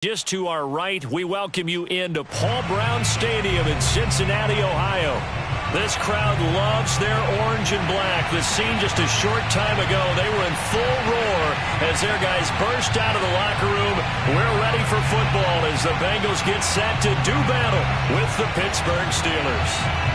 Just to our right, we welcome you into Paul Brown Stadium in Cincinnati, Ohio. This crowd loves their orange and black. The scene just a short time ago, they were in full roar as their guys burst out of the locker room. We're ready for football as the Bengals get set to do battle with the Pittsburgh Steelers.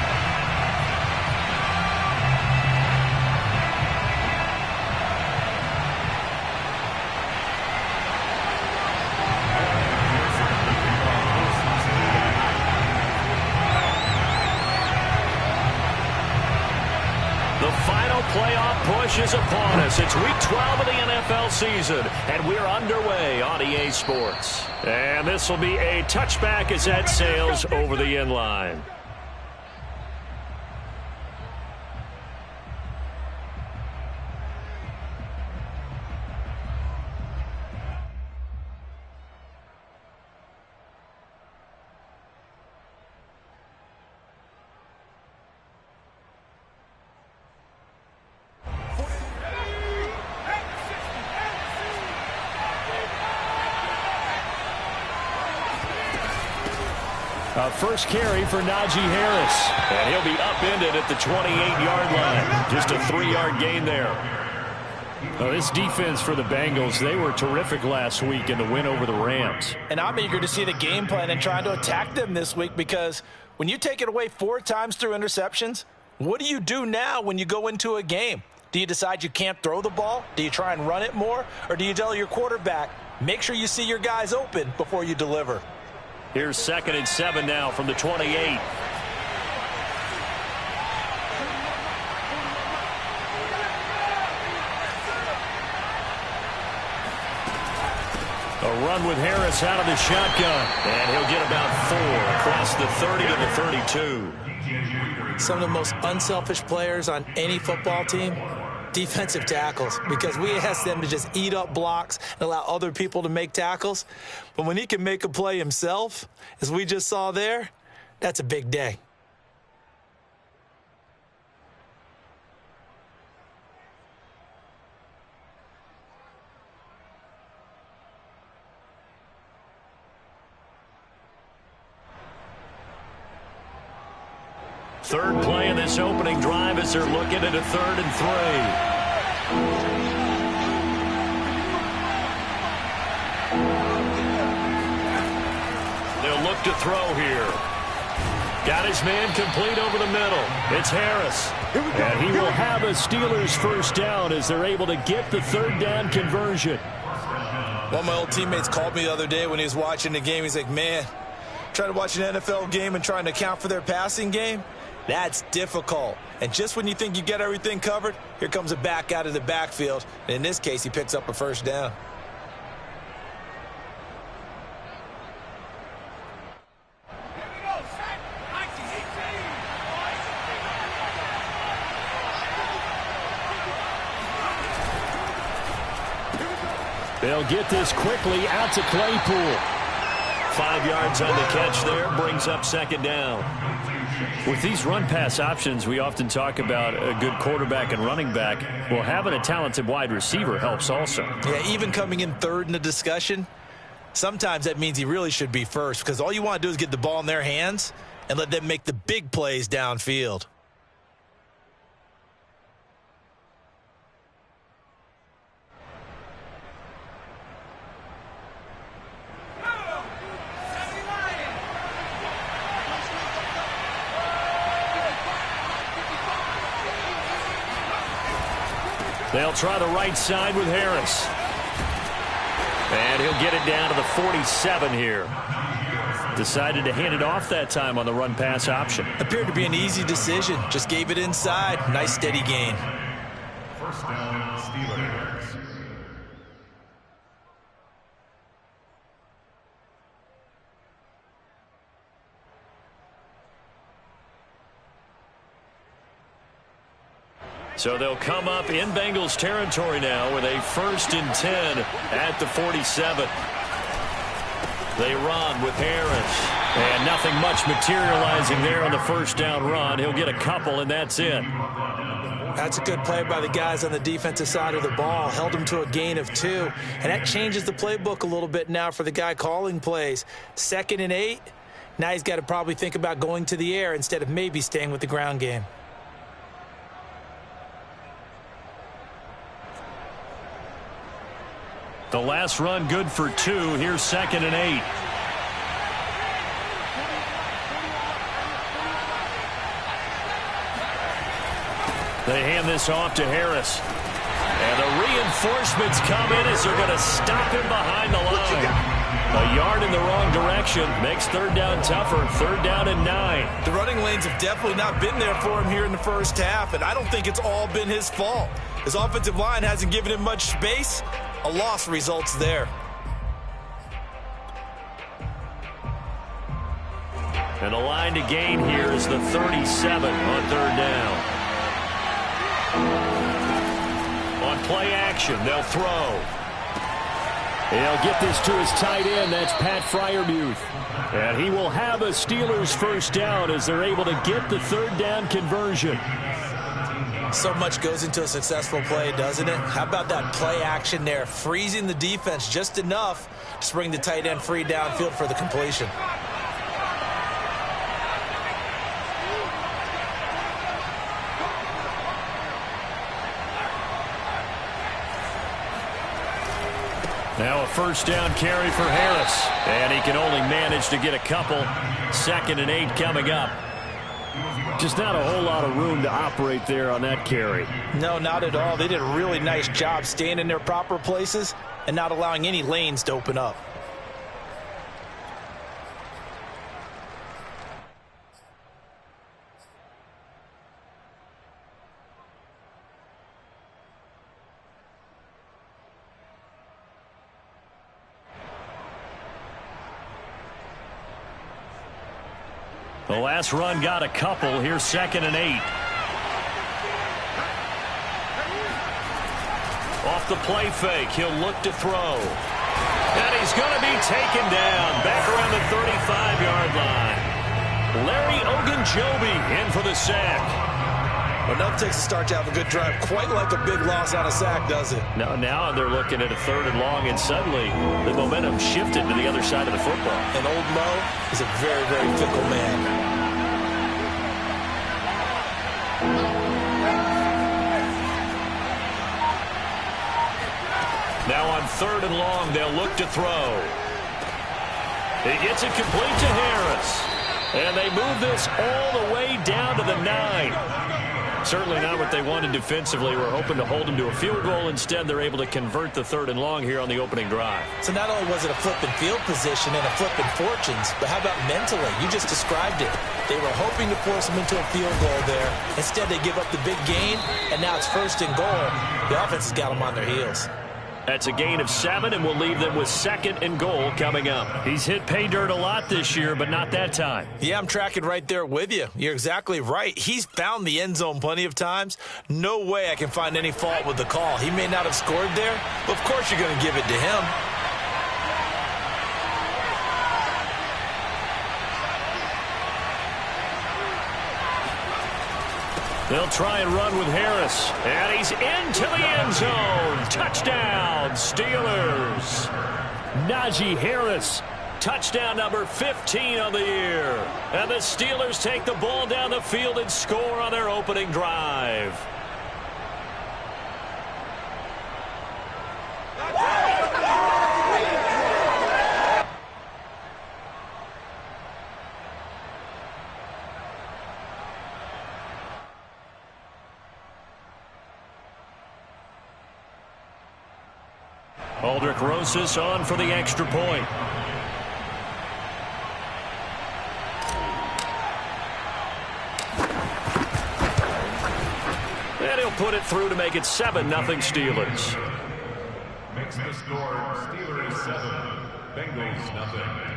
Playoff push is upon us. It's week 12 of the NFL season, and we're underway on EA Sports. And this will be a touchback as that sails over the end line. First carry for Najee Harris. And he'll be upended at the 28-yard line. Just a 3-yard gain there. Well, this defense for the Bengals, they were terrific last week in the win over the Rams. And I'm eager to see the game plan and trying to attack them this week, because when you take it away 4 times through interceptions, what do you do now when you go into a game? Do you decide you can't throw the ball? Do you try and run it more? Or do you tell your quarterback, make sure you see your guys open before you deliver? Here's 2nd and 7 now from the 28. A run with Harris out of the shotgun. And he'll get about 4 across the 30 to the 32. Some of the most unselfish players on any football team, defensive tackles, because we ask them to just eat up blocks and allow other people to make tackles. But when he can make a play himself, as we just saw there, that's a big day. Third play in this opening drive as they're looking at a 3rd and 3. They'll look to throw here. Got his man complete over the middle. It's Harris. And he will have a Steelers first down as they're able to get the 3rd down conversion. One of my old teammates called me the other day when he was watching the game. He's like, man, trying to watch an NFL game and trying to account for their passing game, that's difficult. And just when you think you get everything covered, here comes a back out of the backfield. And in this case, he picks up a first down. They'll get this quickly out to Claypool. 5 yards on the catch there, brings up 2nd down. With these run-pass options, we often talk about a good quarterback and running back. Well, having a talented wide receiver helps also. Yeah, even coming in 3rd in the discussion, sometimes that means he really should be first, because all you want to do is get the ball in their hands and let them make the big plays downfield. They'll try the right side with Harris. And he'll get it down to the 47 here. Decided to hand it off that time on the run-pass option. Appeared to be an easy decision. Just gave it inside. Nice steady gain. First down, Steelers. So they'll come up in Bengals territory now with a 1st and 10 at the 47. They run with Harris. And nothing much materializing there on the first down run. He'll get a couple, and that's it. That's a good play by the guys on the defensive side of the ball. Held them to a gain of 2. And that changes the playbook a little bit now for the guy calling plays. 2nd and 8. Now he's got to probably think about going to the air instead of maybe staying with the ground game. The last run good for 2. Here's 2nd and 8. They hand this off to Harris. And the reinforcements come in as they're going to stop him behind the line. A yard in the wrong direction makes 3rd down tougher. 3rd down and 9. The running lanes have definitely not been there for him here in the first half, and I don't think it's all been his fault. His offensive line hasn't given him much space. A loss results there. And the line to gain here is the 37 on 3rd down. On play action, they'll throw. He'll get this to his tight end. That's Pat Freiermuth. And he will have a Steelers first down as they're able to get the 3rd down conversion. So much goes into a successful play, doesn't it? How about that play action there? Freezing the defense just enough to bring the tight end free downfield for the completion. Now a first down carry for Harris. And he can only manage to get a couple. 2nd and 8 coming up. Just not a whole lot of room to operate there on that carry. No, not at all. They did a really nice job staying in their proper places and not allowing any lanes to open up. The last run got a couple. Here's 2nd and 8. Off the play fake, he'll look to throw. And he's going to be taken down back around the 35-yard line. Larry Ogunjobi in for the sack. Well, nothing takes a start to have a good drive quite like a big loss on a sack, does it? Now they're looking at a 3rd and long, and suddenly the momentum shifted to the other side of the football. And old Mo is a very, very fickle man. Now on 3rd and long, they'll look to throw. He gets it complete to Harris. And they move this all the way down to the 9. Certainly not what they wanted defensively. We're hoping to hold them to a field goal. Instead, they're able to convert the 3rd and long here on the opening drive. So not only was it a flipping field position and a flipping fortunes, but how about mentally? You just described it. They were hoping to force them into a field goal there. Instead, they give up the big gain, and now it's 1st and goal. The offense has got them on their heels. That's a gain of 7, and we'll leave them with 2nd and goal coming up. He's hit pay dirt a lot this year, but not that time. Yeah, I'm tracking right there with you. You're exactly right. He's found the end zone plenty of times. No way I can find any fault with the call. He may not have scored there, but of course you're going to give it to him. They'll try and run with Harris. And he's into the end zone. Touchdown, Steelers. Najee Harris. Touchdown number 15 on the year. And the Steelers take the ball down the field and score on their opening drive. Aldrich Rosas on for the extra point. And he'll put it through to make it 7-0 Steelers. Makes the score Steelers 7, Bengals nothing.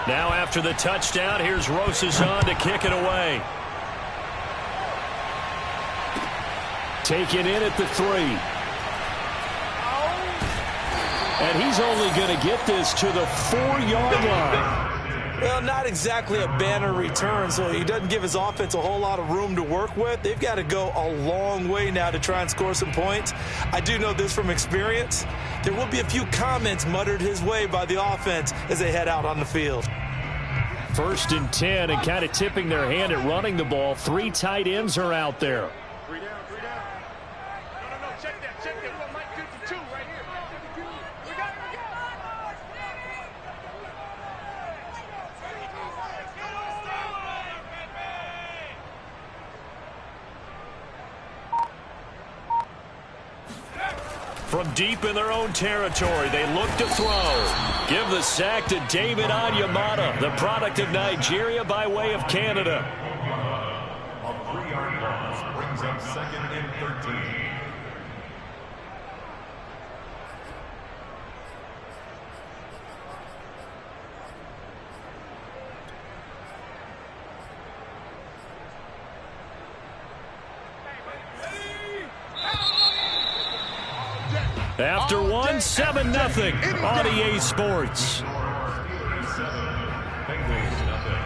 Now after the touchdown, here's Rosas on to kick it away. Take it in at the 3. And he's only going to get this to the 4-yard line. Well, not exactly a banner return, so he doesn't give his offense a whole lot of room to work with. They've got to go a long way now to try and score some points. I do know this from experience. There will be a few comments muttered his way by the offense as they head out on the field. 1st and 10, and kind of tipping their hand at running the ball. 3 tight ends are out there. From deep in their own territory, they look to throw. Give the sack to David Onyemata, the product of Nigeria by way of Canada. A 3-yard loss brings up 2nd and 13. After 1, 7-0 on EA Sports. Steelers 7, Bengals nothing.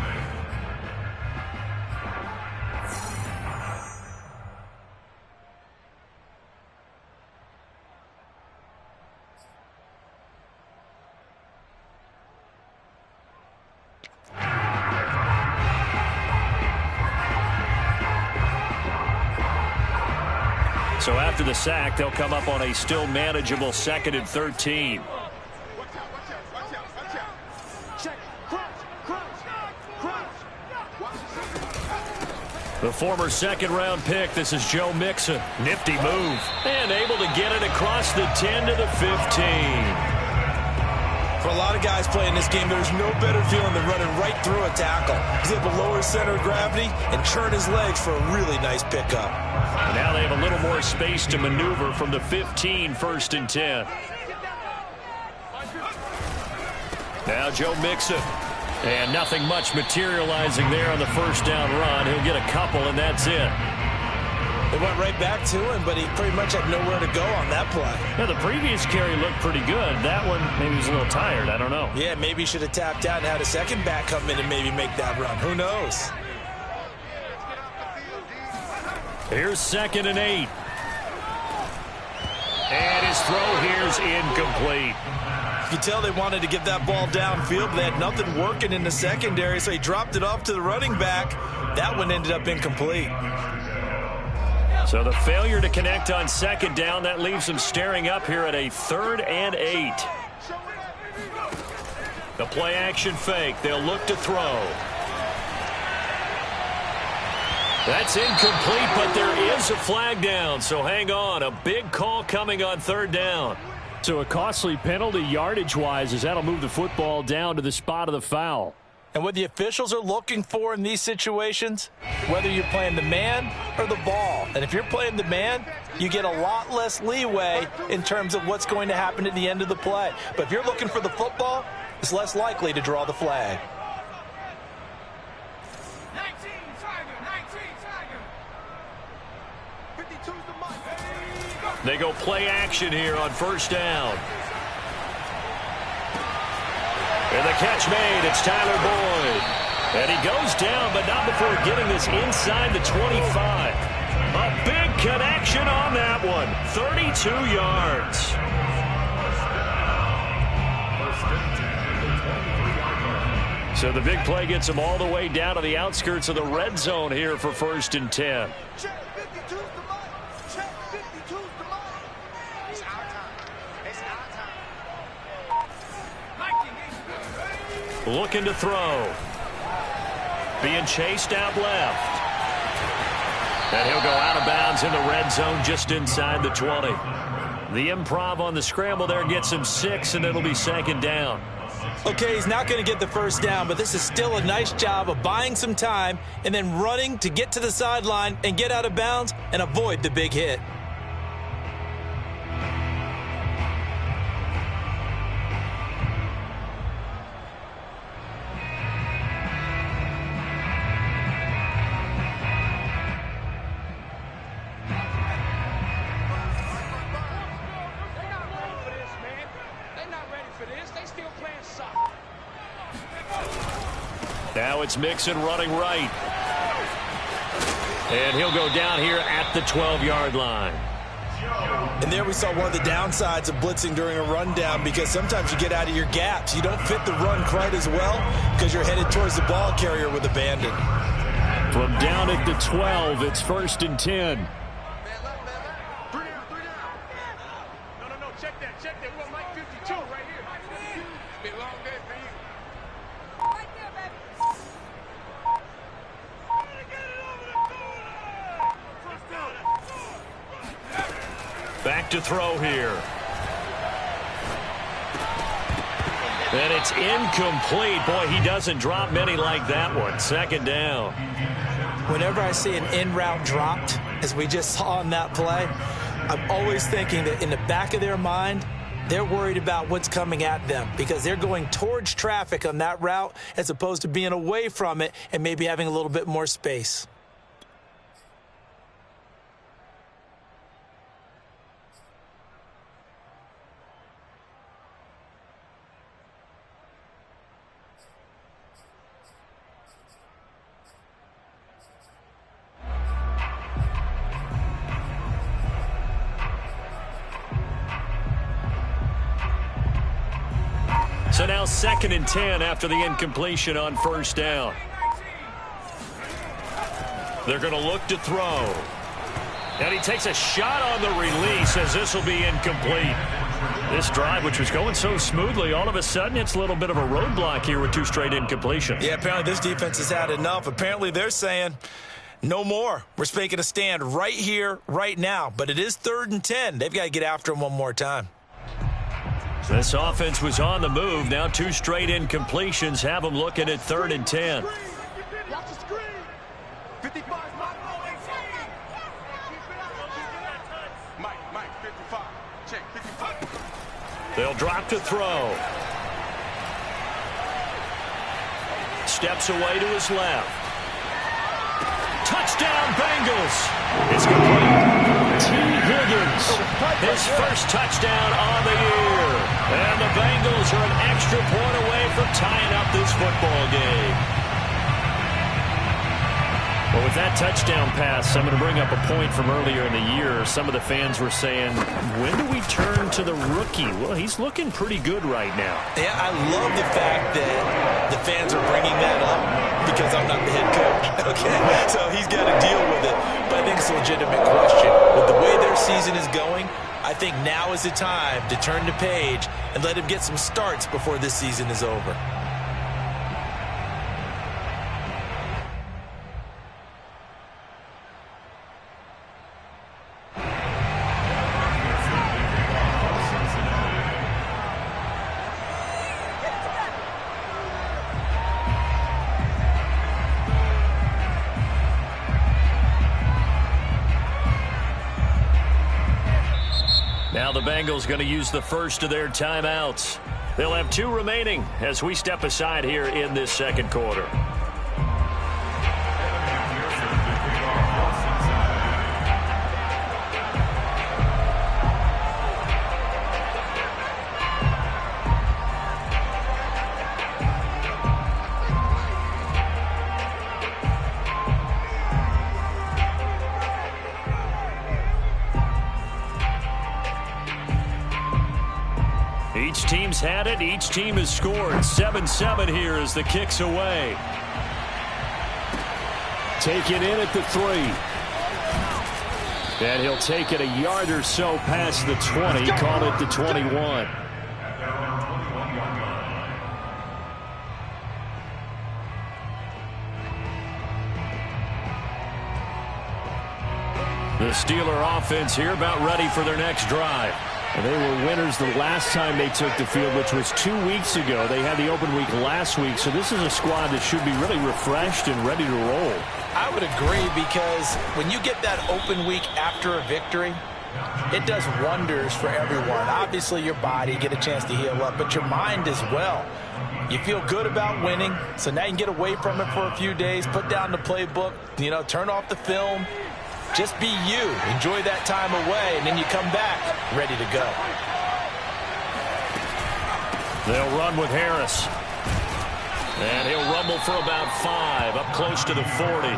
So after the sack, they'll come up on a still manageable 2nd and 13. The former 2nd-round pick, this is Joe Mixon. Nifty move. And able to get it across the 10 to the 15. For a lot of guys playing this game, there's no better feeling than running right through a tackle. He's able to lower his center of gravity and churn his legs for a really nice pickup. Now they have a little more space to maneuver from the 15, 1st and 10. Now Joe Mixon. And nothing much materializing there on the 1st down run. He'll get a couple, and that's it. They went right back to him, but he pretty much had nowhere to go on that play. Yeah, the previous carry looked pretty good. That one, maybe he was a little tired. I don't know. Yeah, maybe he should have tapped out and had a second back come in and maybe make that run. Who knows? Here's 2nd and 8. And his throw here's incomplete. You can tell they wanted to get that ball downfield, but they had nothing working in the secondary, so he dropped it off to the running back. That one ended up incomplete. So the failure to connect on 2nd down, that leaves them staring up here at a 3rd and 8. The play action fake. They'll look to throw. That's incomplete, but there is a flag down, so hang on. A big call coming on 3rd down. So a costly penalty yardage-wise as that'll move the football down to the spot of the foul. And what the officials are looking for in these situations, whether you're playing the man or the ball. And if you're playing the man, you get a lot less leeway in terms of what's going to happen at the end of the play. But if you're looking for the football, it's less likely to draw the flag. They go play action here on 1st down. And the catch made. It's Tyler Boyd. And he goes down, but not before getting this inside the 25. A big connection on that one. 32 yards. So the big play gets him all the way down to the outskirts of the red zone here for 1st and 10. Looking to throw. Being chased out left. And he'll go out of bounds in the red zone just inside the 20. The improv on the scramble there gets him 6, and it'll be 2nd down. Okay, he's not going to get the 1st down, but this is still a nice job of buying some time and then running to get to the sideline and get out of bounds and avoid the big hit. Now it's Mixon running right. And he'll go down here at the 12-yard line. And there we saw one of the downsides of blitzing during a rundown, because sometimes you get out of your gaps. You don't fit the run quite as well because you're headed towards the ball carrier with abandon. From down at the 12, it's 1st and 10. Back to throw here. And it's incomplete. Boy, he doesn't drop many like that one. 2nd down. Whenever I see an in-route dropped, as we just saw on that play, I'm always thinking that in the back of their mind, they're worried about what's coming at them, because they're going towards traffic on that route as opposed to being away from it and maybe having a little bit more space. So now 2nd and 10 after the incompletion on 1st down. They're going to look to throw. And he takes a shot on the release as this will be incomplete. This drive, which was going so smoothly, all of a sudden it's a little bit of a roadblock here with 2 straight incompletions. Yeah, apparently this defense has had enough. Apparently they're saying, no more. We're making a stand right here, right now. But it is 3rd and 10. They've got to get after him one more time. This offense was on the move. Now 2 straight incompletions have them looking at 3rd and 10. They'll drop to throw. Steps away to his left. Touchdown, Bengals. It's complete. T. Higgins, his first touchdown on the year. And the Bengals are an extra point away from tying up this football game. Well, with that touchdown pass, I'm going to bring up a point from earlier in the year. Some of the fans were saying, when do we turn to the rookie? Well, he's looking pretty good right now. Yeah, I love the fact that the fans are bringing that up because I'm not the head coach. Okay, so he's got to deal with it. But I think it's a legitimate question. With the way their season is going, I think now is the time to turn the page and let him get some starts before this season is over. Now the Bengals going to use the first of their timeouts. They'll have 2 remaining as we step aside here in this 2nd quarter. Each team's had it. Each team has scored. 7-7 here as the kick's away. Taken in at the 3. And he'll take it a yard or so past the 20. Call it the 21. The Steeler offense here about ready for their next drive. And they were winners the last time they took the field, which was 2 weeks ago. They had the open week last week, so this is a squad that should be really refreshed and ready to roll. I would agree, because when you get that open week after a victory, it does wonders for everyone. Obviously, your body, get a chance to heal up, but your mind as well. You feel good about winning, so now you can get away from it for a few days, put down the playbook, turn off the film. Just be you. Enjoy that time away, and then you come back ready to go. They'll run with Harris. And he'll rumble for about 5, up close to the 40.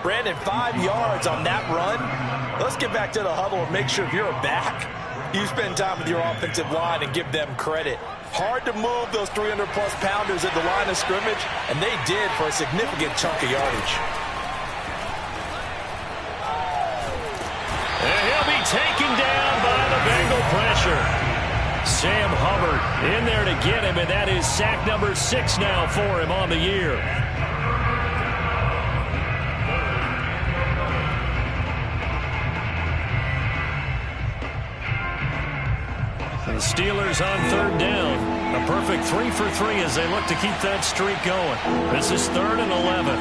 Brandon, 5 yards on that run. Let's get back to the huddle and make sure if you're a back, you spend time with your offensive line and give them credit. Hard to move those 300-plus pounders at the line of scrimmage, and they did for a significant chunk of yardage. And he'll be taken down by the Bengal pressure. Sam Hubbard in there to get him, and that is sack number 6 now for him on the year. The Steelers on 3rd down. A perfect 3 for 3 as they look to keep that streak going. This is 3rd and 11.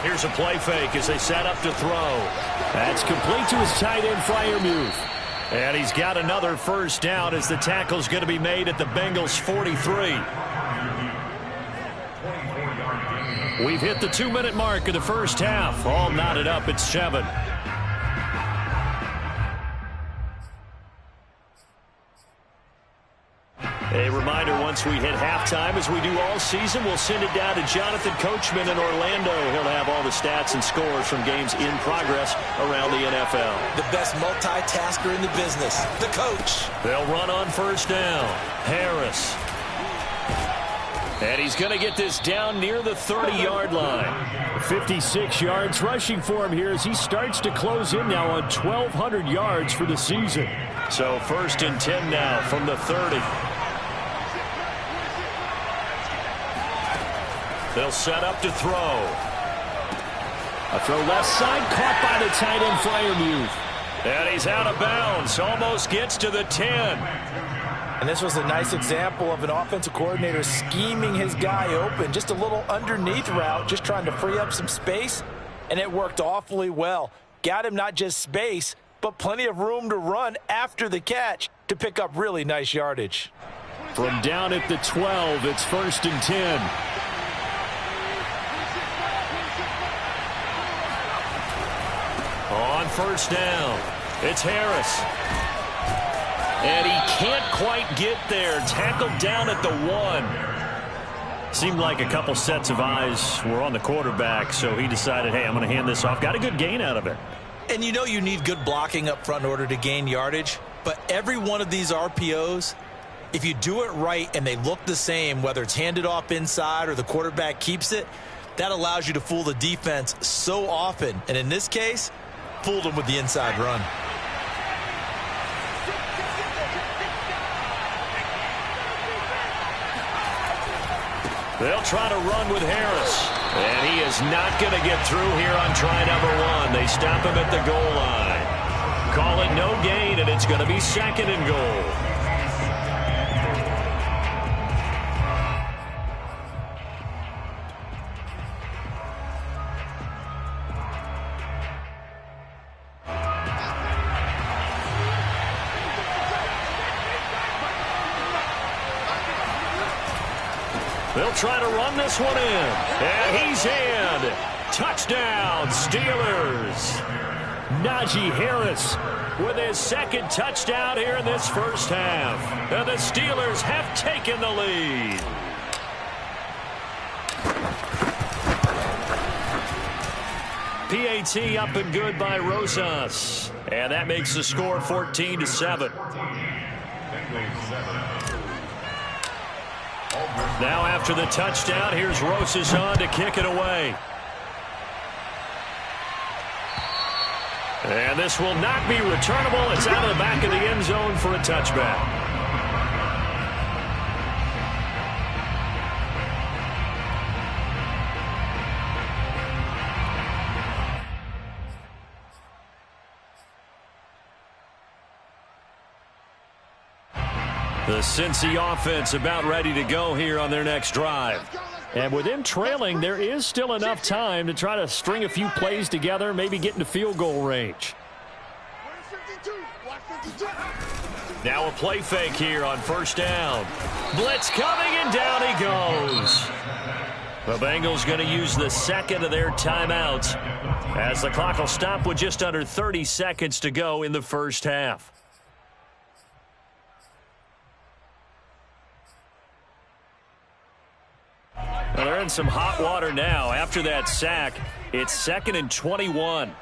Here's a play fake as they set up to throw. That's complete to his tight end, Freiermuth. And he's got another first down as the tackle's going to be made at the Bengals' 43. We've hit the 2-minute mark of the first half. All knotted up at 7. A reminder, once we hit halftime, as we do all season, we'll send it down to Jonathan Coachman in Orlando. He'll have all the stats and scores from games in progress around the NFL. The best multitasker in the business, the coach. They'll run on first down. Harris. And he's going to get this down near the 30-yard line. 56 yards rushing for him here as he starts to close in now on 1,200 yards for the season. So 1st and 10 now from the 30. They'll set up to throw. A throw left side, caught by the tight end, Freiermuth. And he's out of bounds, almost gets to the 10. And this was a nice example of an offensive coordinator scheming his guy open. Just a little underneath route, just trying to free up some space, and it worked awfully well. Got him not just space, but plenty of room to run after the catch to pick up really nice yardage. From down at the 12, it's 1st and 10. On first down, it's Harris. And he can't quite get there. Tackled down at the 1. Seemed like a couple sets of eyes were on the quarterback, so he decided, hey, I'm going to hand this off. Got a good gain out of it. And you know you need good blocking up front in order to gain yardage, but every one of these RPOs, if you do it right and they look the same, whether it's handed off inside or the quarterback keeps it, that allows you to fool the defense so often. And in this case, fooled them with the inside run. They'll try to run with Harris. And he is not going to get through here on try number 1. They stop him at the goal line. Call it no gain, and it's going to be 2nd and goal. They'll try to run this one in. And he's in. Touchdown, Steelers. Najee Harris with his 2nd touchdown here in this first half. And the Steelers have taken the lead. PAT up and good by Rosas. And that makes the score 14-7. Now after the touchdown, here's Rosas on to kick it away. And this will not be returnable. It's out of the back of the end zone for a touchback. The Cincy offense about ready to go here on their next drive. And with them trailing, there is still enough time to try to string a few plays together, maybe get into field goal range. Now a play fake here on first down. Blitz coming, and down he goes. The Bengals going to use the second of their timeouts as the clock will stop with just under 30 seconds to go in the first half. Well, they're in some hot water now. After that sack, it's 2nd and 21.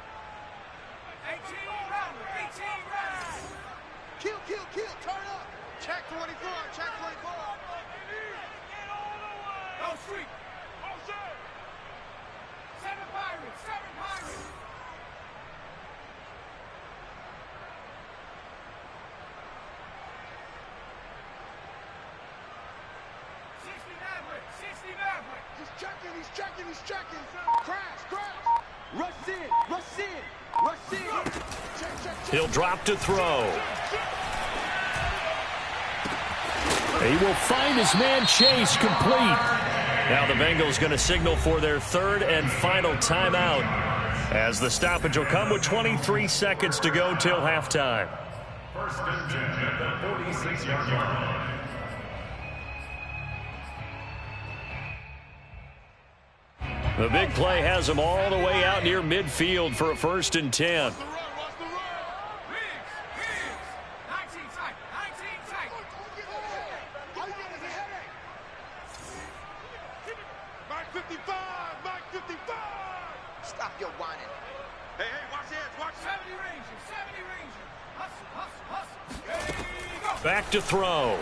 He's checking. Crash. Rush in. He'll drop to throw. He will find his man Chase complete. Now the Bengals going to signal for their third and final timeout as the stoppage will come with 23 seconds to go till halftime. 1st and 10 at the 46-yard line. The big play has them all the way out near midfield for a 1st and 10. Stop your whining. Hey, watch this. Watch 70 Ranger. Hustle. Back to throw.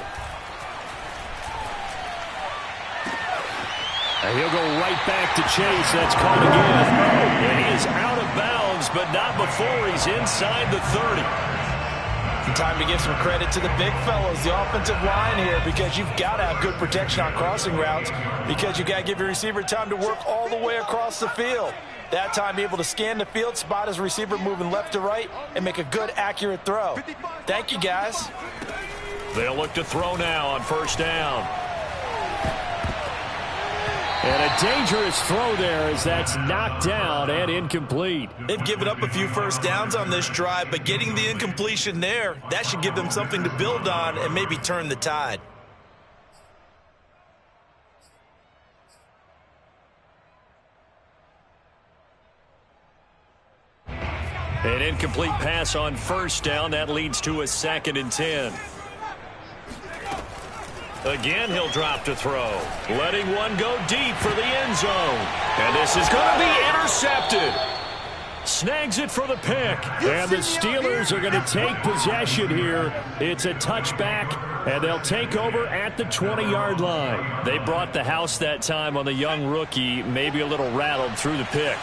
And he'll go right back to Chase. That's caught again. And he is out of bounds, but not before he's inside the 30. Time to give some credit to the big fellows, the offensive line here, because you've got to have good protection on crossing routes because you've got to give your receiver time to work all the way across the field. That time, be able to scan the field, spot his receiver moving left to right, and make a good, accurate throw. Thank you, guys. They'll look to throw now on 1st down. And a dangerous throw there as that's knocked down and incomplete. They've given up a few first downs on this drive, but getting the incompletion there, that should give them something to build on and maybe turn the tide. An incomplete pass on 1st down. That leads to a 2nd and 10. Again, he'll drop to throw. Letting one go deep for the end zone. And this is going to be intercepted. Snags it for the pick. And the Steelers are going to take possession here. It's a touchback, and they'll take over at the 20-yard line. They brought the house that time on the young rookie, maybe a little rattled through the pick.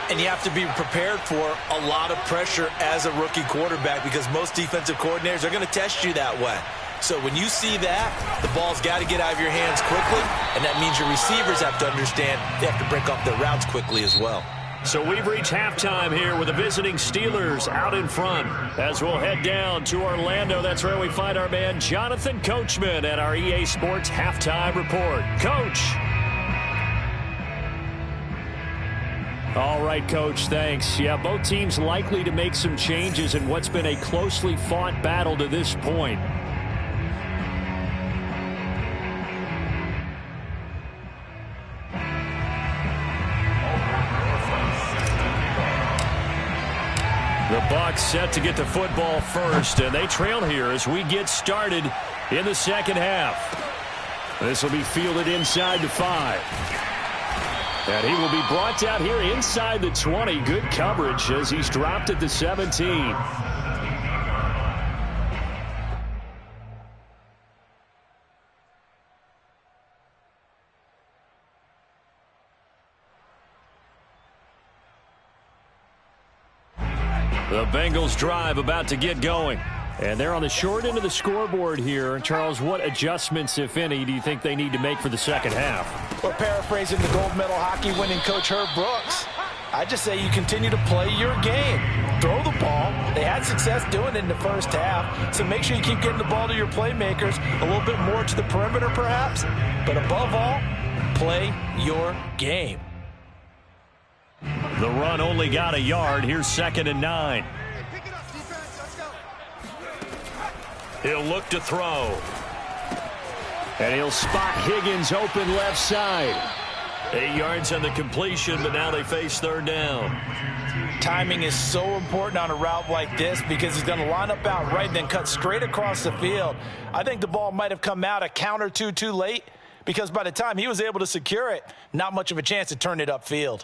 And you have to be prepared for a lot of pressure as a rookie quarterback because most defensive coordinators are going to test you that way. So when you see that, the ball's got to get out of your hands quickly, and that means your receivers have to understand they have to break off their routes quickly as well. So we've reached halftime here with the visiting Steelers out in front. As we'll head down to Orlando, that's where we find our man Jonathan Coachman at our EA Sports Halftime Report. Coach. All right, Coach, thanks. Yeah, both teams likely to make some changes in what's been a closely fought battle to this point. The Bucs set to get the football first, and they trail here as we get started in the second half. This will be fielded inside the 5. And he will be brought down here inside the 20. Good coverage as he's dropped at the 17. The Bengals drive about to get going. And they're on the short end of the scoreboard here. Charles, what adjustments, if any, do you think they need to make for the second half? Well, paraphrasing the gold medal hockey winning coach Herb Brooks, I just say you continue to play your game. Throw the ball. They had success doing it in the first half, so make sure you keep getting the ball to your playmakers, a little bit more to the perimeter perhaps, but above all, play your game. The run only got a yard. Here's 2nd and 9. He'll look to throw. And he'll spot Higgins open left side. 8 yards on the completion, but now they face third down. Timing is so important on a route like this because he's going to line up out right and then cut straight across the field. I think the ball might have come out a count or two too late because by the time he was able to secure it, not much of a chance to turn it upfield.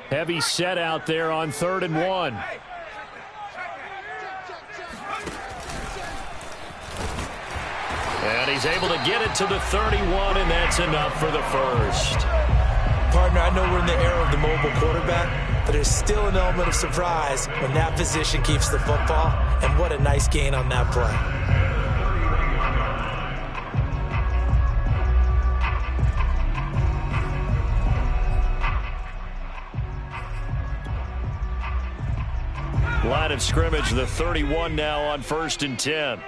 Heavy set out there on 3rd and 1. And he's able to get it to the 31, and that's enough for the first. Partner, I know we're in the era of the mobile quarterback, but there's still an element of surprise when that position keeps the football, and what a nice gain on that play. Line of scrimmage, the 31 now on 1st and 10.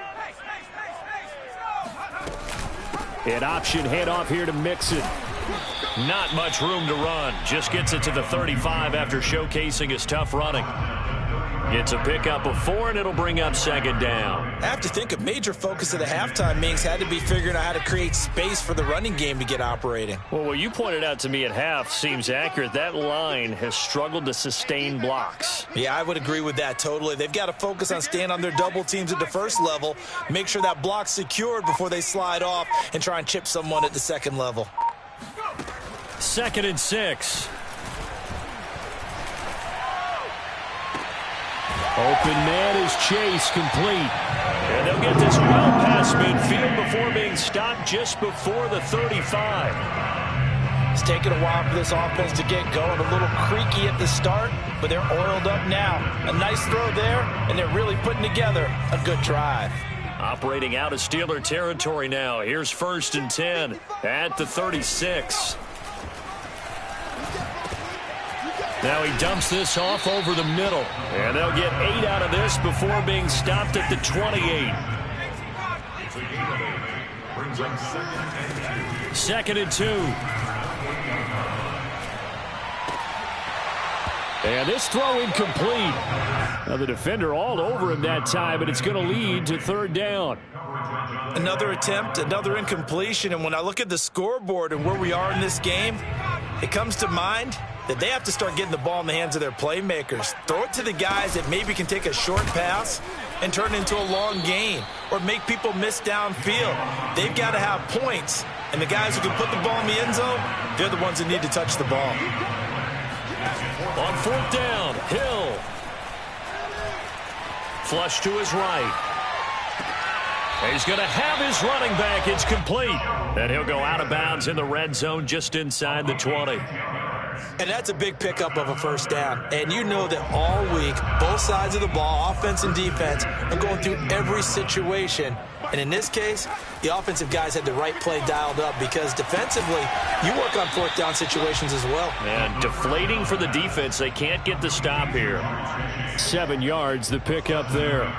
An option handoff here to Mixon. Not much room to run. Just gets it to the 35 after showcasing his tough running. It's a pickup of 4, and it'll bring up 2nd down. I have to think a major focus of the halftime meetings had to be figuring out how to create space for the running game to get operating. Well, what you pointed out to me at half seems accurate. That line has struggled to sustain blocks. Yeah, I would agree with that totally. They've got to focus on staying on their double teams at the first level, make sure that block's secured before they slide off and try and chip someone at the second level. 2nd and 6. Open man is Chase, complete. And they'll get this well past midfield before being stopped just before the 35. It's taken a while for this offense to get going. A little creaky at the start, but they're oiled up now. A nice throw there, and they're really putting together a good drive. Operating out of Steeler territory now. Here's 1st and 10 at the 36. Now he dumps this off over the middle. And they'll get 8 out of this before being stopped at the 28. 2nd and 2. And this throw incomplete. Now the defender all over him that time, but it's going to lead to 3rd down. Another attempt, another incompletion. And when I look at the scoreboard and where we are in this game, it comes to mind that they have to start getting the ball in the hands of their playmakers. Throw it to the guys that maybe can take a short pass and turn it into a long gain or make people miss downfield. They've got to have points, and the guys who can put the ball in the end zone, they're the ones that need to touch the ball. On 4th down, Hill. Flush to his right. He's going to have his running back. It's complete. And he'll go out of bounds in the red zone just inside the 20. And that's a big pickup of a 1st down. And you know that all week, both sides of the ball, offense and defense, are going through every situation. And in this case, the offensive guys had the right play dialed up because defensively, you work on 4th down situations as well. And deflating for the defense. They can't get the stop here. 7 yards, the pickup there.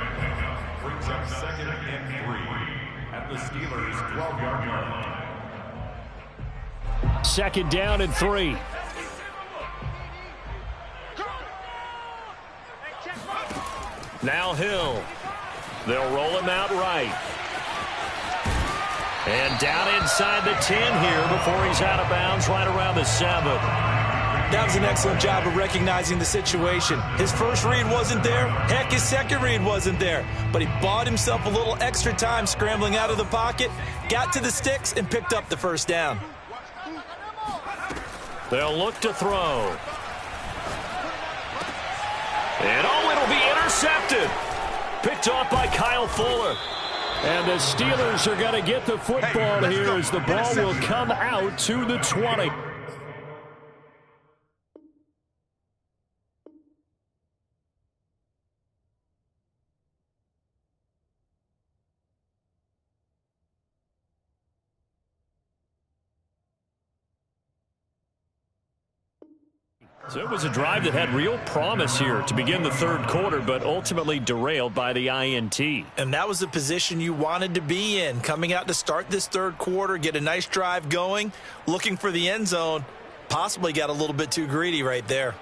Brings up 2nd and 3 at the Steelers' 12-yard line. 2nd down and 3. Now Hill. They'll roll him out right. And down inside the 10 here before he's out of bounds right around the 7. That was an excellent job of recognizing the situation. His first read wasn't there. Heck, his second read wasn't there. But he bought himself a little extra time scrambling out of the pocket, got to the sticks, and picked up the 1st down. They'll look to throw. And it'll be intercepted. Picked off by Kyle Fuller. And the Steelers are going to get the football here as the ball will come out to the 20. So it was a drive that had real promise here to begin the third quarter, but ultimately derailed by the INT. And that was the position you wanted to be in, coming out to start this third quarter, get a nice drive going, looking for the end zone. Possibly got a little bit too greedy right there.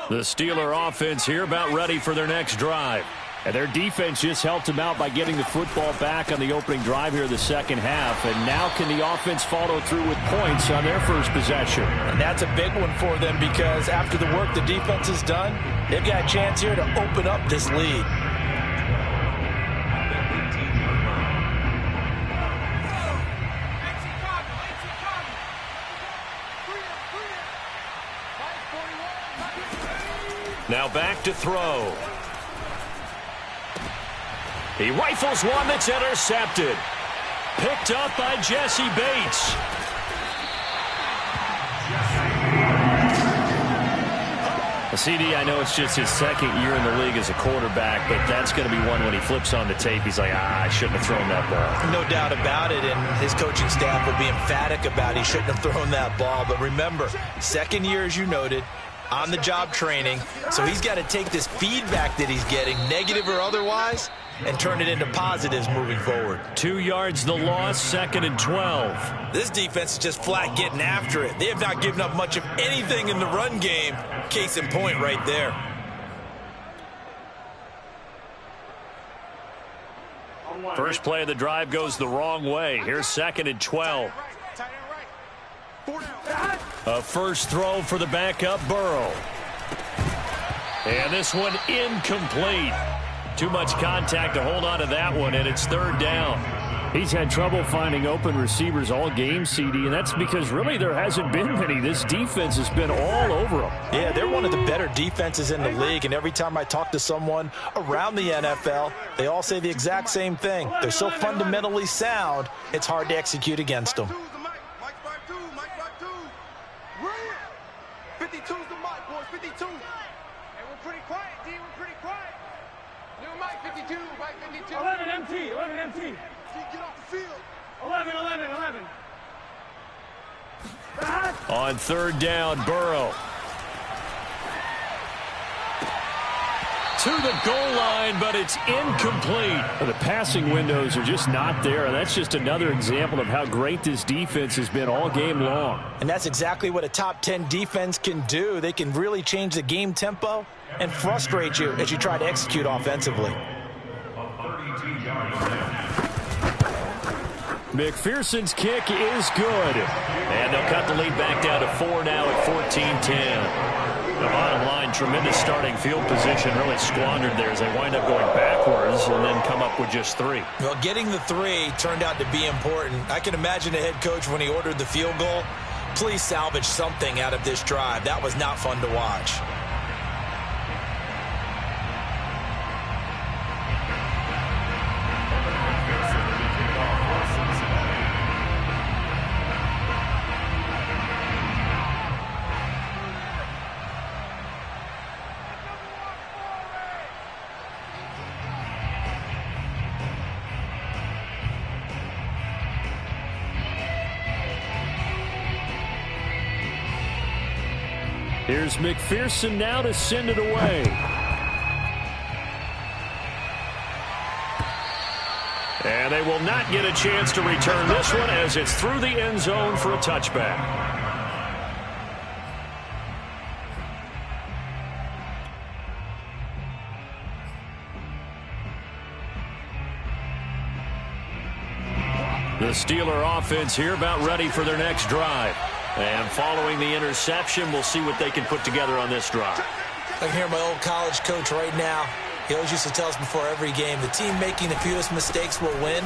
The Steeler offense here about ready for their next drive. And their defense just helped them out by getting the football back on the opening drive here in the second half. And now can the offense follow through with points on their first possession? And that's a big one for them because after the work the defense has done, they've got a chance here to open up this lead. Now back to throw. He rifles one that's intercepted. Picked up by Jesse Bates. CD, I know it's just his second year in the league as a quarterback, but that's going to be one when he flips on the tape. He's like, I shouldn't have thrown that ball. No doubt about it, and his coaching staff will be emphatic about he shouldn't have thrown that ball. But remember, second year, as you noted, on-the-job training, so he's got to take this feedback that he's getting, negative or otherwise, and turn it into positives moving forward. 2 yards the loss, 2nd and 12. This defense is just flat getting after it. They have not given up much of anything in the run game. Case in point right there. First play of the drive goes the wrong way. Here's 2nd and 12. A first throw for the backup Burrow. And this one incomplete. Too much contact to hold on to that one, and it's 3rd down. He's had trouble finding open receivers all game, CD, and that's because really there hasn't been many. This defense has been all over them. Yeah, they're one of the better defenses in the league, and every time I talk to someone around the NFL, they all say the exact same thing. They're so fundamentally sound, it's hard to execute against them. 52's the mic, boys, 52. Hey, we're pretty quiet, D, we're pretty quiet. New mic 52, mic 52. 11 MT, 11 MT. D, get off the field. 11. On 3rd down, Burrow. To the goal line, but it's incomplete. The passing windows are just not there, and that's just another example of how great this defense has been all game long. And that's exactly what a top 10 defense can do. They can really change the game tempo and frustrate you as you try to execute offensively. McPherson's kick is good. And they'll cut the lead back down to 4 now at 14-10. The bottom line, tremendous starting field position, really squandered there as they wind up going backwards and then come up with just 3. Well, getting the 3 turned out to be important. I can imagine the head coach when he ordered the field goal, please salvage something out of this drive. That was not fun to watch. Here's McPherson now to send it away. And they will not get a chance to return this one as it's through the end zone for a touchback. The Steeler offense here about ready for their next drive. And following the interception, we'll see what they can put together on this drive. I can hear my old college coach right now. He always used to tell us before every game, the team making the fewest mistakes will win.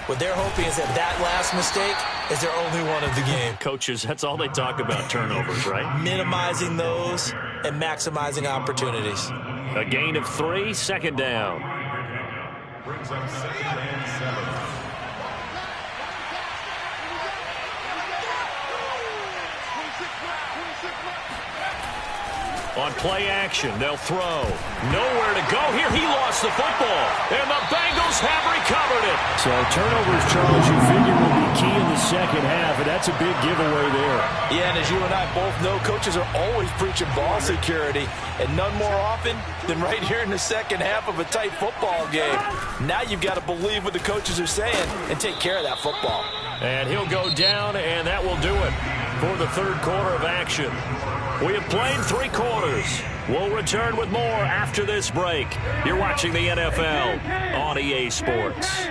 What they're hoping is that that last mistake is their only one of the game. Coaches, that's all they talk about, turnovers, right? Minimizing those and maximizing opportunities. A gain of 3, 2nd down. Brings up 2nd and 7. On play action, they'll throw. Nowhere to go here. He lost the football. And the Bengals have recovered it. So turnovers, Charles, you figure will be key in the second half, and that's a big giveaway there. Yeah, and as you and I both know, coaches are always preaching ball security, and none more often than right here in the second half of a tight football game. Now you've got to believe what the coaches are saying and take care of that football. And he'll go down, and that will do it for the third quarter of action. We have played 3 quarters. We'll return with more after this break. You're watching the NFL on EA Sports.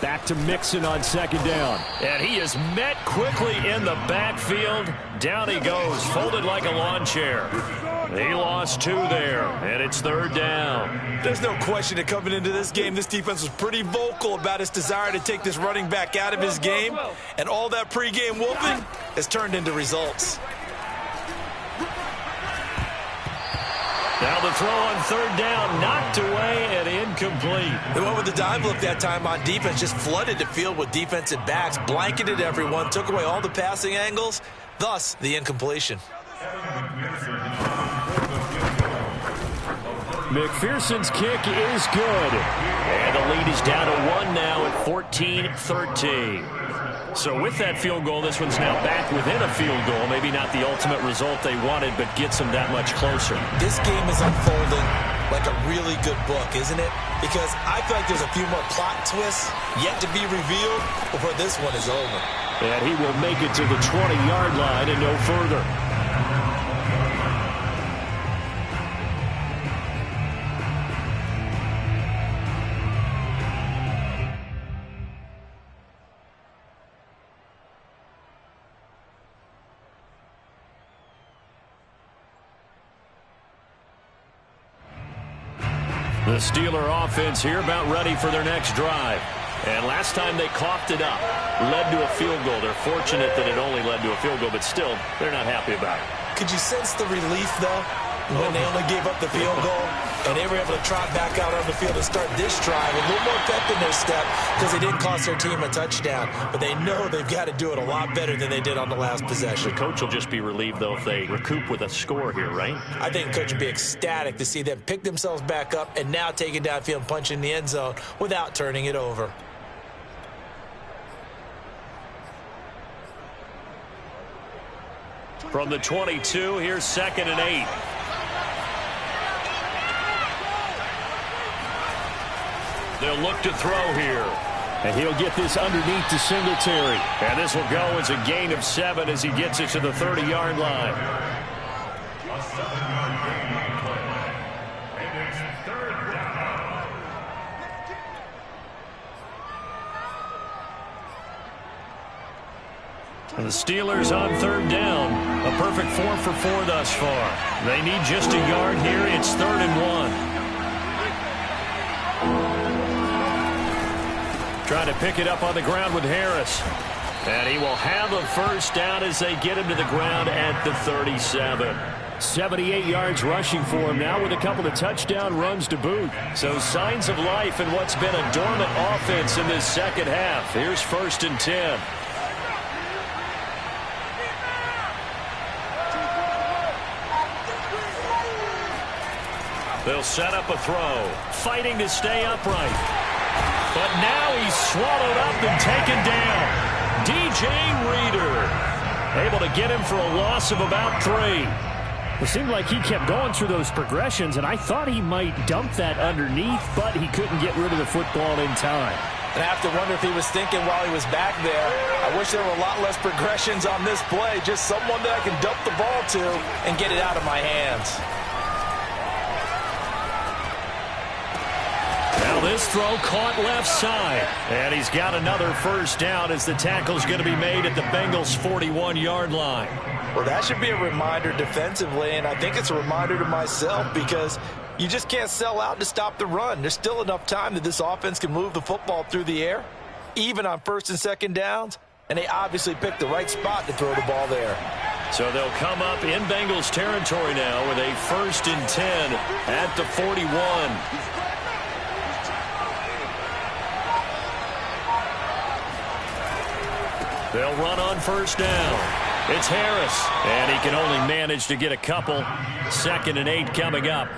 Back to Mixon on second down. And he is met quickly in the backfield. Down he goes, folded like a lawn chair. He lost 2 there, and it's third down. There's no question that coming into this game, this defense was pretty vocal about its desire to take this running back out of his game. And all that pregame whooping has turned into results. Now the throw on third down, knocked away and incomplete. They went with the dime look that time on defense, just flooded the field with defensive backs, blanketed everyone, took away all the passing angles, thus the incompletion. McPherson's kick is good. And the lead is down to 1 now at 14-13. So with that field goal, this one's now back within a field goal. Maybe not the ultimate result they wanted, but gets them that much closer. This game is unfolding like a really good book, isn't it? Because I feel like there's a few more plot twists yet to be revealed before this one is over. And he will make it to the 20-yard line and no further. The Steeler offense here about ready for their next drive. And last time they coughed it up, led to a field goal. They're fortunate that it only led to a field goal, but still, they're not happy about it. Could you sense the relief, though, when they only gave up the field goal and they were able to trot back out on the field and start this drive a little more pep in their step because they didn't cost their team a touchdown, but they know they've got to do it a lot better than they did on the last possession. The coach will just be relieved, though, if they recoup with a score here, right? I think the coach would be ecstatic to see them pick themselves back up and now take it downfield and punch in the end zone without turning it over. From the 22, here's 2nd and 8. They'll look to throw here. And he'll get this underneath to Singletary. And this will go as a gain of 7 as he gets it to the 30-yard line. A 7-yard gain on play. And it's third down. And the Steelers on third down. A perfect 4 for 4 thus far. They need just a yard here. It's 3rd and 1. Trying to pick it up on the ground with Harris. And he will have a first down as they get him to the ground at the 37. 78 yards rushing for him now with a couple of touchdown runs to boot. So signs of life in what's been a dormant offense in this second half. Here's 1st and 10. They'll set up a throw. Fighting to stay upright. But now he's swallowed up and taken down. DJ Reader able to get him for a loss of about 3. It seemed like he kept going through those progressions, and I thought he might dump that underneath, but he couldn't get rid of the football in time. And I have to wonder if he was thinking while he was back there, I wish there were a lot less progressions on this play, just someone that I can dump the ball to and get it out of my hands. Now this throw caught left side. And he's got another first down as the tackle's going to be made at the Bengals' 41-yard line. Well, that should be a reminder defensively, and I think it's a reminder to myself because you just can't sell out to stop the run. There's still enough time that this offense can move the football through the air, even on 1st and 2nd downs, and they obviously picked the right spot to throw the ball there. So they'll come up in Bengals territory now with a 1st and 10 at the 41. They'll run on first down. It's Harris, and he can only manage to get a couple. 2nd and 8 coming up.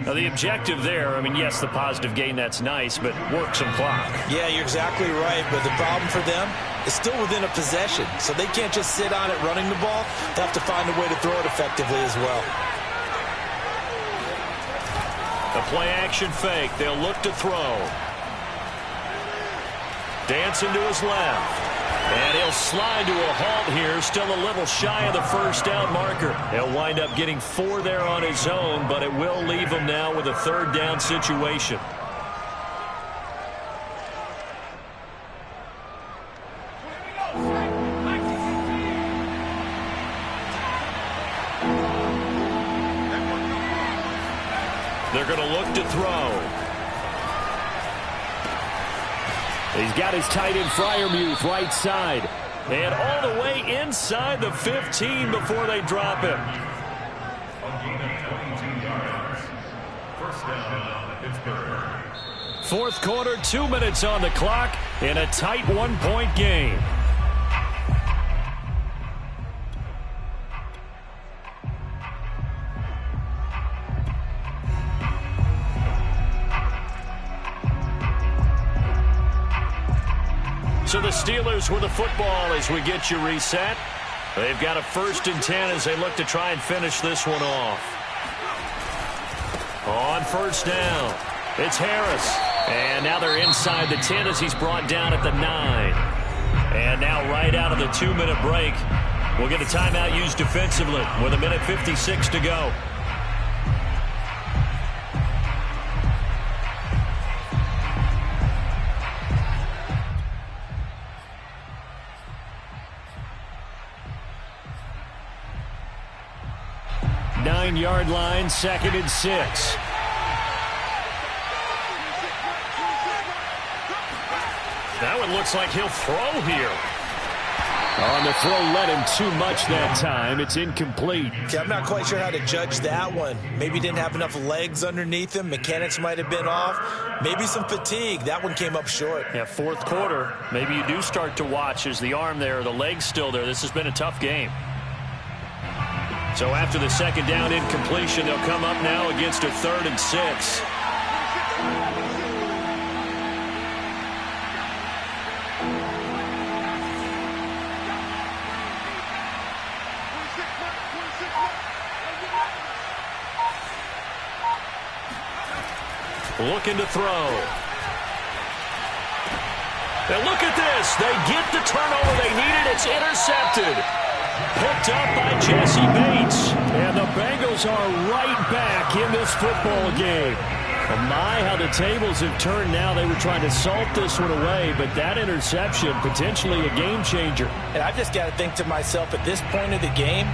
Now, the objective there, I mean, yes, the positive gain, that's nice, but work some clock. Yeah, you're exactly right, but the problem for them is still within a possession, so they can't just sit on it running the ball. They have to find a way to throw it effectively as well. A play-action fake. They'll look to throw. Dancing to his left. And he'll slide to a halt here, still a little shy of the first down marker. He'll wind up getting 4 there on his own, but it will leave him now with a 3rd down situation. They're going to look to throw. He's got his tight end Freiermuth right side. And all the way inside the 15 before they drop him. A gain of 22 yards. First down, Pittsburgh. 4th quarter, 2 minutes on the clock in a tight 1-point game. So the Steelers with the football as we get you reset. They've got a 1st and 10 as they look to try and finish this one off. On 1st down, it's Harris. And now they're inside the 10 as he's brought down at the 9. And now right out of the 2-minute break, we'll get a timeout used defensively with 1:56 to go. Nine-yard line, 2nd and 6. That one looks like he'll throw here. On the throw, let him too much that time. It's incomplete. Okay, I'm not quite sure how to judge that one. Maybe he didn't have enough legs underneath him. Mechanics might have been off. Maybe some fatigue. That one came up short. Yeah, 4th quarter. Maybe you do start to watch as the arm there, the leg's still there. This has been a tough game. So after the 2nd down incompletion, they'll come up now against a 3rd and 6. Looking to throw. And look at this. They get the turnover they needed. It's intercepted. Picked up by Jesse Bates. And the Bengals are right back in this football game. Oh my, how the tables have turned now. They were trying to salt this one away, but that interception, potentially a game changer. And I've just got to think to myself, at this point of the game,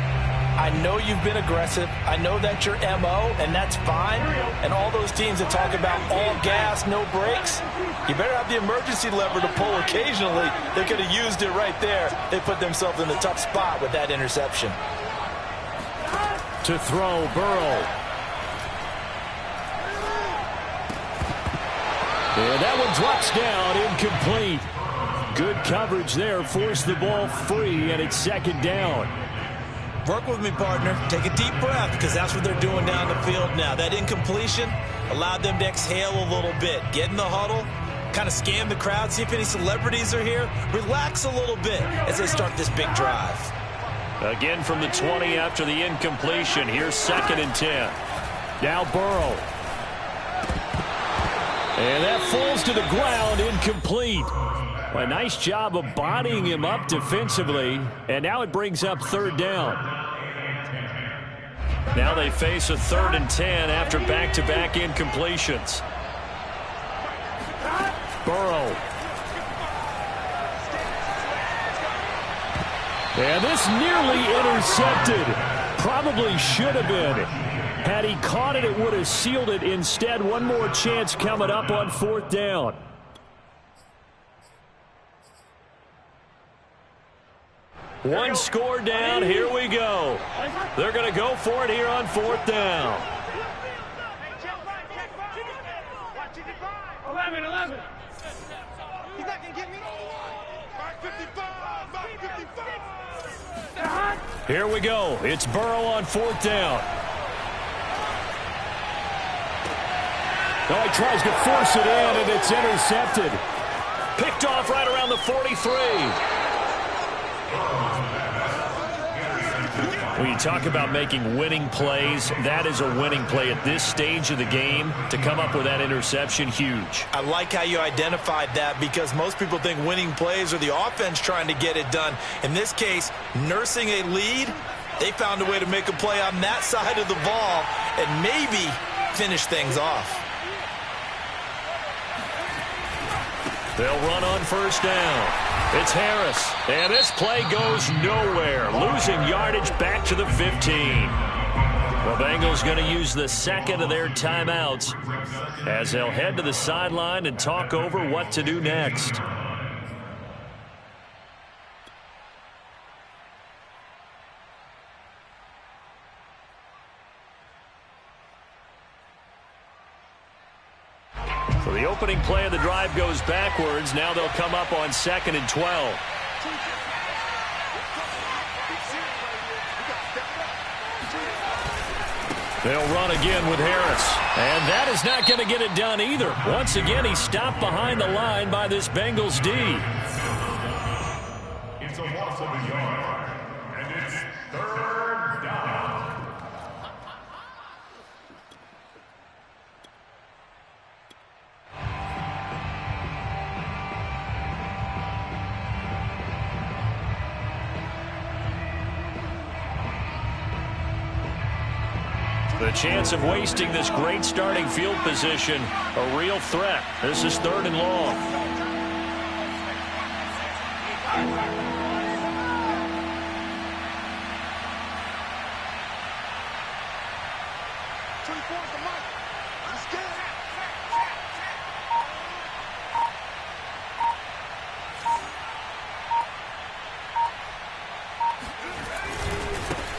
I know you've been aggressive. I know that's your MO, and that's fine. And all those teams that talk about all gas, no brakes, you better have the emergency lever to pull occasionally. They could have used it right there. They put themselves in a tough spot with that interception. To throw, Burrow. And that one drops down, incomplete. Good coverage there, forced the ball free, and it's 2nd down. Work with me, partner. Take a deep breath, because that's what they're doing down the field now. That incompletion allowed them to exhale a little bit. Get in the huddle, kind of scan the crowd, see if any celebrities are here. Relax a little bit as they start this big drive. Again from the 20 after the incompletion. Here's 2nd and 10. Now Burrow. And that falls to the ground, incomplete. A nice job of bodying him up defensively. And now it brings up 3rd down. Now they face a 3rd and 10 after back-to-back incompletions. Burrow. And this nearly intercepted. Probably should have been. Had he caught it, it would have sealed it. Instead, one more chance coming up on 4th down. One score down. Here we go. They're going to go for it here on 4th down. 11. He's not going to get me. Mark 55. Mark 55. Here we go. It's Burrow on 4th down. Oh, he tries to force it in, and it's intercepted. Picked off right around the 43. When you talk about making winning plays, that is a winning play at this stage of the game. To come up with that interception, huge. I like how you identified that, because most people think winning plays are the offense trying to get it done. In this case, nursing a lead, they found a way to make a play on that side of the ball and maybe finish things off. They'll run on 1st down. It's Harris, and this play goes nowhere, losing yardage back to the 15. The Bengals going to use the 2nd of their timeouts as they'll head to the sideline and talk over what to do next. So the opening play of the drive goes backwards. Now they'll come up on 2nd and 12. They'll run again with Harris. And that is not going to get it done either. Once again, he's stopped behind the line by this Bengals D. It's a loss of a yard, and it's 3rd down. The chance of wasting this great starting field position, a real threat. This is 3rd and long.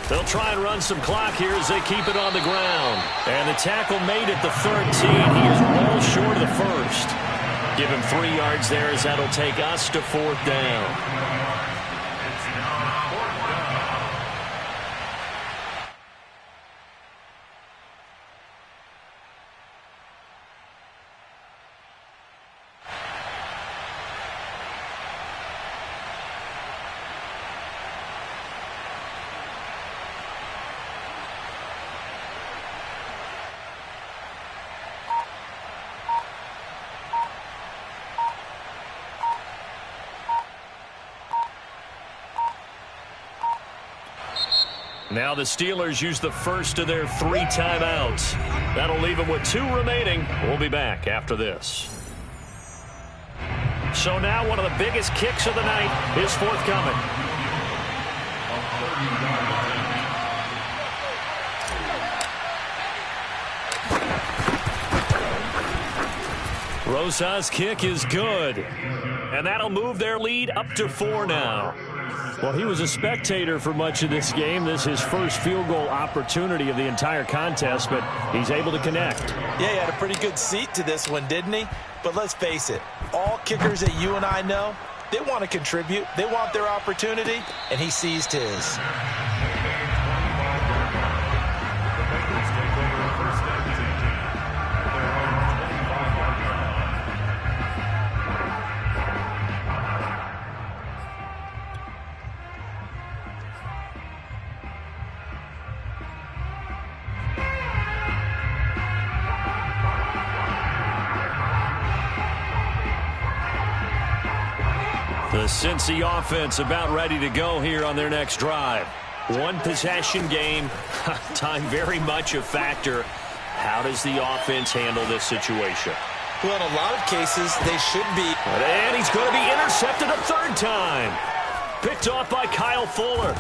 They'll try and run some clock here as they keep it on the ground. And the tackle made at the 13. He is well short of the 1st. Give him 3 yards there as that'll take us to 4th down. Now the Steelers use the 1st of their 3 timeouts. That'll leave them with 2 remaining. We'll be back after this. So now one of the biggest kicks of the night is forthcoming. Rosa's kick is good. And that'll move their lead up to 4 now. Well, he was a spectator for much of this game. This is his first field goal opportunity of the entire contest, but he's able to connect. Yeah, he had a pretty good seat to this one, didn't he? But let's face it, all kickers that you and I know, they want to contribute. They want their opportunity, and he seized his. The Cincy offense about ready to go here on their next drive. One possession game. Time very much a factor. How does the offense handle this situation? Well, in a lot of cases, they should be. And he's going to be intercepted a 3rd time. Picked off by Kyle Fuller.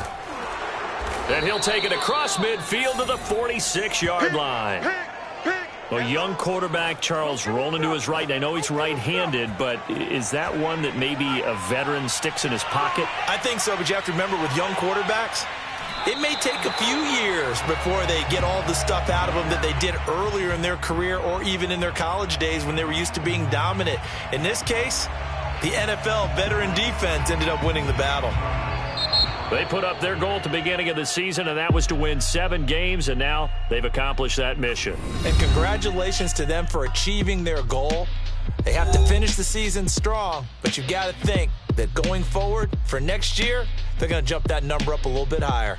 Then he'll take it across midfield to the 46-yard line. A young quarterback, Charles, rolling to his right. And I know he's right-handed, but is that one that maybe a veteran sticks in his pocket? I think so, but you have to remember with young quarterbacks, it may take a few years before they get all the stuff out of them that they did earlier in their career or even in their college days when they were used to being dominant. In this case, the NFL veteran defense ended up winning the battle. They put up their goal at the beginning of the season, and that was to win 7 games, and now they've accomplished that mission. And congratulations to them for achieving their goal. They have to finish the season strong, but you've got to think that going forward for next year, they're going to jump that number up a little bit higher.